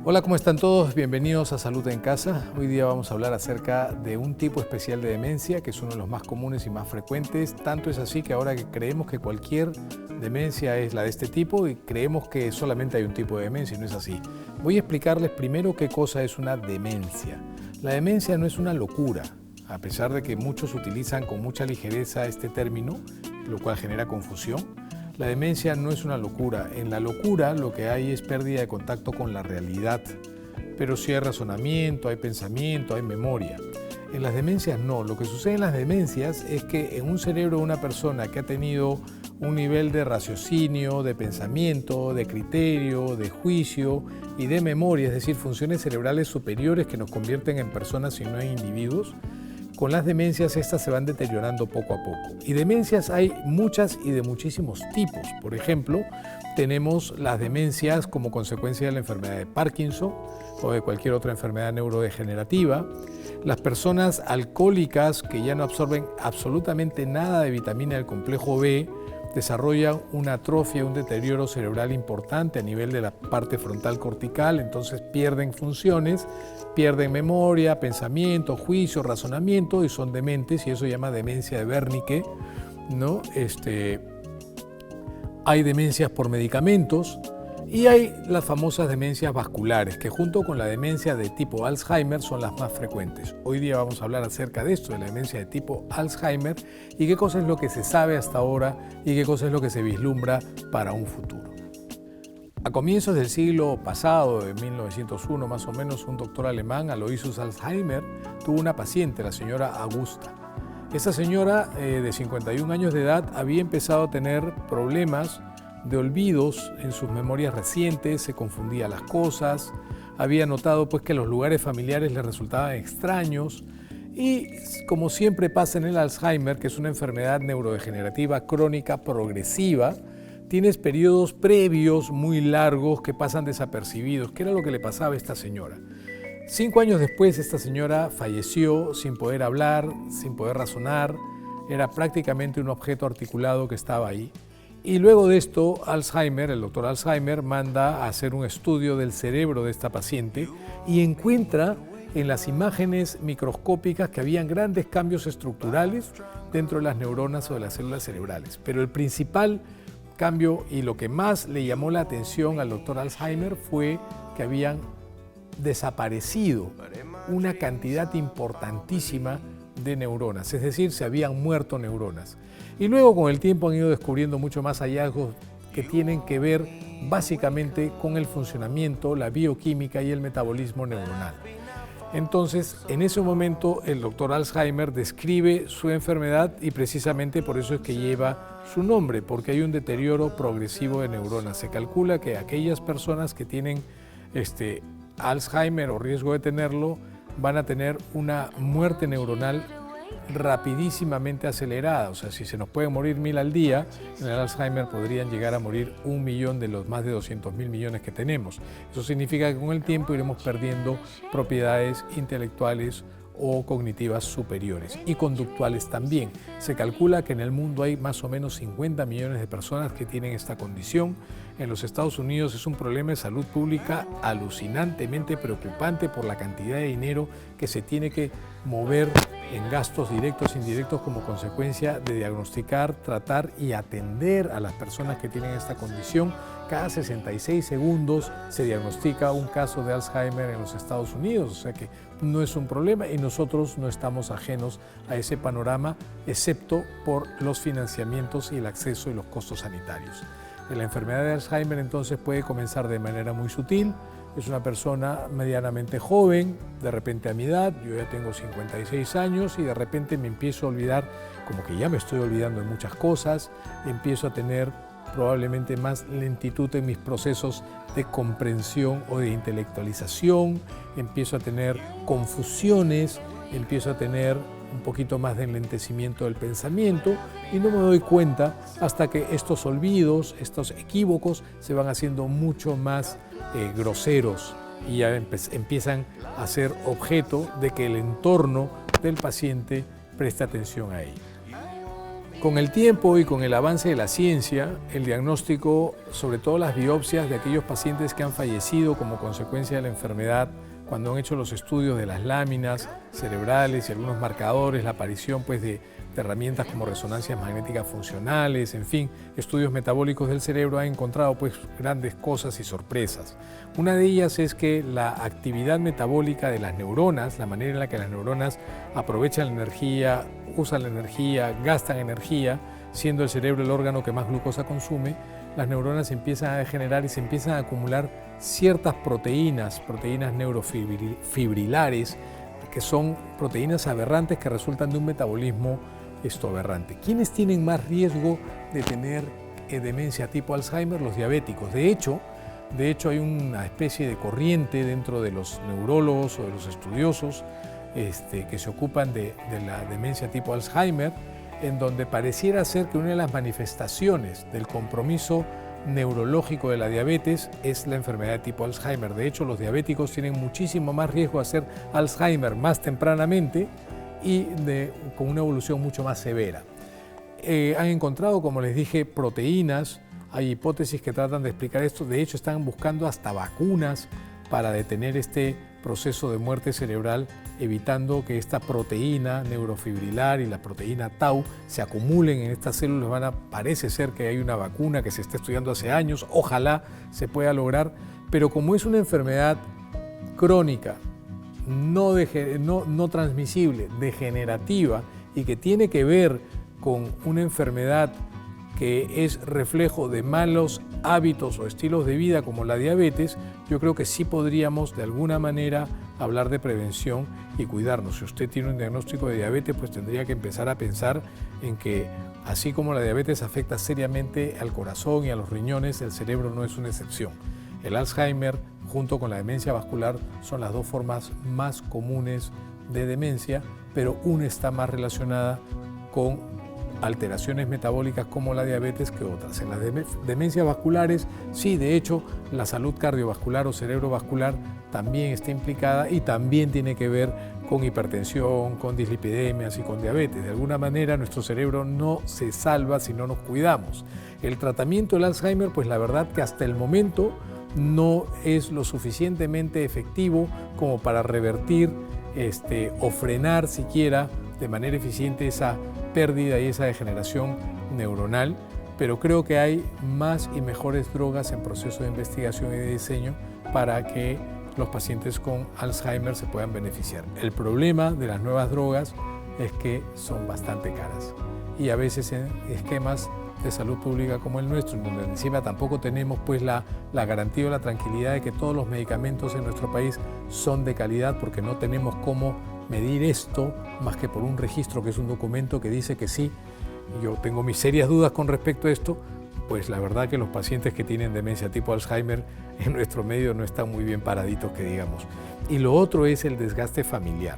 Hola, ¿cómo están todos? Bienvenidos a Salud en Casa. Hoy día vamos a hablar acerca de un tipo especial de demencia que es uno de los más comunes y más frecuentes. Tanto es así que ahora que creemos que cualquier demencia es la de este tipo y creemos que solamente hay un tipo de demencia y no es así. Voy a explicarles primero qué cosa es una demencia. La demencia no es una locura, a pesar de que muchos utilizan con mucha ligereza este término, lo cual genera confusión. La demencia no es una locura. En la locura lo que hay es pérdida de contacto con la realidad, pero sí hay razonamiento, hay pensamiento, hay memoria. En las demencias no. Lo que sucede en las demencias es que en un cerebro de una persona que ha tenido un nivel de raciocinio, de pensamiento, de criterio, de juicio y de memoria, es decir, funciones cerebrales superiores que nos convierten en personas y no en individuos, con las demencias estas se van deteriorando poco a poco. Y demencias hay muchas y de muchísimos tipos. Por ejemplo, tenemos las demencias como consecuencia de la enfermedad de Parkinson o de cualquier otra enfermedad neurodegenerativa. Las personas alcohólicas que ya no absorben absolutamente nada de vitamina del complejo B desarrollan una atrofia, un deterioro cerebral importante a nivel de la parte frontal cortical, entonces pierden funciones, pierden memoria, pensamiento, juicio, razonamiento y son dementes, y eso se llama demencia de Wernicke, ¿no? Hay demencias por medicamentos y hay las famosas demencias vasculares, que junto con la demencia de tipo Alzheimer son las más frecuentes. Hoy día vamos a hablar acerca de esto, de la demencia de tipo Alzheimer y qué cosa es lo que se sabe hasta ahora y qué cosa es lo que se vislumbra para un futuro. A comienzos del siglo pasado, de 1901 más o menos, un doctor alemán, Aloysius Alzheimer, tuvo una paciente, la señora Augusta. Esa señora de 51 años de edad había empezado a tener problemas de olvidos en sus memorias recientes, se confundía las cosas, había notado pues que los lugares familiares le resultaban extraños y, como siempre pasa en el Alzheimer, que es una enfermedad neurodegenerativa crónica progresiva, tienes periodos previos muy largos que pasan desapercibidos. ¿Qué era lo que le pasaba a esta señora? 5 años después, esta señora falleció sin poder hablar, sin poder razonar, era prácticamente un objeto articulado que estaba ahí. Y luego de esto, Alzheimer, el doctor Alzheimer, manda a hacer un estudio del cerebro de esta paciente y encuentra en las imágenes microscópicas que habían grandes cambios estructurales dentro de las neuronas o de las células cerebrales. Pero el principal cambio y lo que más le llamó la atención al doctor Alzheimer fue que habían desaparecido una cantidad importantísima de neuronas, es decir, se habían muerto neuronas. Y luego con el tiempo han ido descubriendo mucho más hallazgos que tienen que ver básicamente con el funcionamiento, la bioquímica y el metabolismo neuronal. Entonces, en ese momento, el doctor Alzheimer describe su enfermedad y precisamente por eso es que lleva su nombre, porque hay un deterioro progresivo de neuronas. Se calcula que aquellas personas que tienen Alzheimer o riesgo de tenerlo van a tener una muerte neuronal rapidísimamente acelerada. O sea, si se nos pueden morir 1000 al día, en el Alzheimer podrían llegar a morir 1 millón de los más de 200.000 millones que tenemos. Eso significa que con el tiempo iremos perdiendo propiedades intelectuales o cognitivas superiores y conductuales también. Se calcula que en el mundo hay más o menos 50 millones de personas que tienen esta condición. En los Estados Unidos es un problema de salud pública alucinantemente preocupante por la cantidad de dinero que se tiene que mover en gastos directos e indirectos como consecuencia de diagnosticar, tratar y atender a las personas que tienen esta condición. Cada 66 segundos se diagnostica un caso de Alzheimer en los Estados Unidos, o sea que no es un problema y nosotros no estamos ajenos a ese panorama, excepto por los financiamientos y el acceso y los costos sanitarios. La enfermedad de Alzheimer entonces puede comenzar de manera muy sutil. Es una persona medianamente joven, de repente a mi edad, yo ya tengo 56 años y de repente me empiezo a olvidar, como que ya me estoy olvidando de muchas cosas, empiezo a tener probablemente más lentitud en mis procesos de comprensión o de intelectualización, empiezo a tener confusiones, empiezo a tener un poquito más de enlentecimiento del pensamiento y no me doy cuenta hasta que estos olvidos, estos equívocos se van haciendo mucho más groseros y ya empiezan a ser objeto de que el entorno del paciente preste atención a ello. Con el tiempo y con el avance de la ciencia, el diagnóstico, sobre todo las biopsias de aquellos pacientes que han fallecido como consecuencia de la enfermedad, cuando han hecho los estudios de las láminas cerebrales y algunos marcadores, la aparición pues, de herramientas como resonancias magnéticas funcionales, en fin, estudios metabólicos del cerebro, han encontrado pues, grandes cosas y sorpresas. Una de ellas es que la actividad metabólica de las neuronas, la manera en la que las neuronas aprovechan la energía, usan la energía, gastan energía, siendo el cerebro el órgano que más glucosa consume, las neuronas empiezan a degenerar y se empiezan a acumular ciertas proteínas neurofibrilares, que son proteínas aberrantes que resultan de un metabolismo aberrante. ¿Quiénes tienen más riesgo de tener demencia tipo Alzheimer? Los diabéticos. De hecho, hay una especie de corriente dentro de los neurólogos o de los estudiosos que se ocupan de la demencia tipo Alzheimer, en donde pareciera ser que una de las manifestaciones del compromiso neurológico de la diabetes es la enfermedad de tipo Alzheimer. De hecho, los diabéticos tienen muchísimo más riesgo de hacer Alzheimer más tempranamente y con una evolución mucho más severa. Han encontrado, como les dije, proteínas, hay hipótesis que tratan de explicar esto, de hecho están buscando hasta vacunas para detener este proceso de muerte cerebral, evitando que esta proteína neurofibrilar y la proteína tau se acumulen en estas células. Parece ser que hay una vacuna que se está estudiando hace años, ojalá se pueda lograr, pero como es una enfermedad crónica, no transmisible, degenerativa y que tiene que ver con una enfermedad que es reflejo de malos hábitos o estilos de vida como la diabetes, yo creo que sí podríamos de alguna manera hablar de prevención y cuidarnos. Si usted tiene un diagnóstico de diabetes, pues tendría que empezar a pensar en que así como la diabetes afecta seriamente al corazón y a los riñones, el cerebro no es una excepción. El Alzheimer junto con la demencia vascular son las dos formas más comunes de demencia, pero una está más relacionada con alteraciones metabólicas como la diabetes que otras. En las demencias vasculares, sí, de hecho, la salud cardiovascular o cerebrovascular también está implicada y también tiene que ver con hipertensión, con dislipidemias y con diabetes. De alguna manera, nuestro cerebro no se salva si no nos cuidamos. El tratamiento del Alzheimer, pues la verdad que hasta el momento no es lo suficientemente efectivo como para revertir o frenar siquiera de manera eficiente esa pérdida y esa degeneración neuronal, pero creo que hay más y mejores drogas en proceso de investigación y de diseño para que los pacientes con Alzheimer se puedan beneficiar. El problema de las nuevas drogas es que son bastante caras y a veces en esquemas de salud pública como el nuestro, en donde encima tampoco tenemos pues la garantía o la tranquilidad de que todos los medicamentos en nuestro país son de calidad, porque no tenemos cómo medir esto más que por un registro que es un documento que dice que sí. Yo tengo mis serias dudas con respecto a esto, pues la verdad que los pacientes que tienen demencia tipo Alzheimer en nuestro medio no están muy bien paraditos, que digamos. Y lo otro es el desgaste familiar.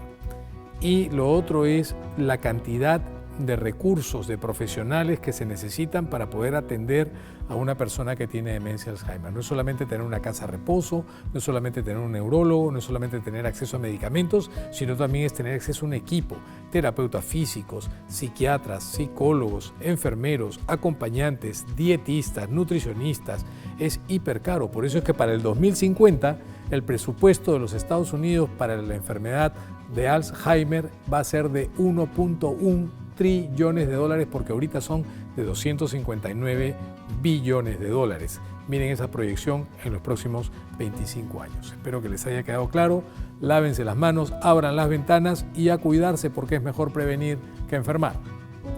Y lo otro es la cantidad de recursos, de profesionales que se necesitan para poder atender a una persona que tiene demencia Alzheimer. No es solamente tener una casa de reposo, no es solamente tener un neurólogo, no es solamente tener acceso a medicamentos, sino también es tener acceso a un equipo, terapeutas físicos, psiquiatras, psicólogos, enfermeros, acompañantes, dietistas, nutricionistas. Es hiper caro, por eso es que para el 2050 el presupuesto de los Estados Unidos para la enfermedad de Alzheimer va a ser de 1.1 trillones de dólares, porque ahorita son de 259 billones de dólares. Miren esa proyección en los próximos 25 años. Espero que les haya quedado claro. Lávense las manos, abran las ventanas y a cuidarse, porque es mejor prevenir que enfermar.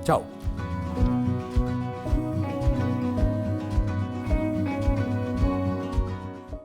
Chao.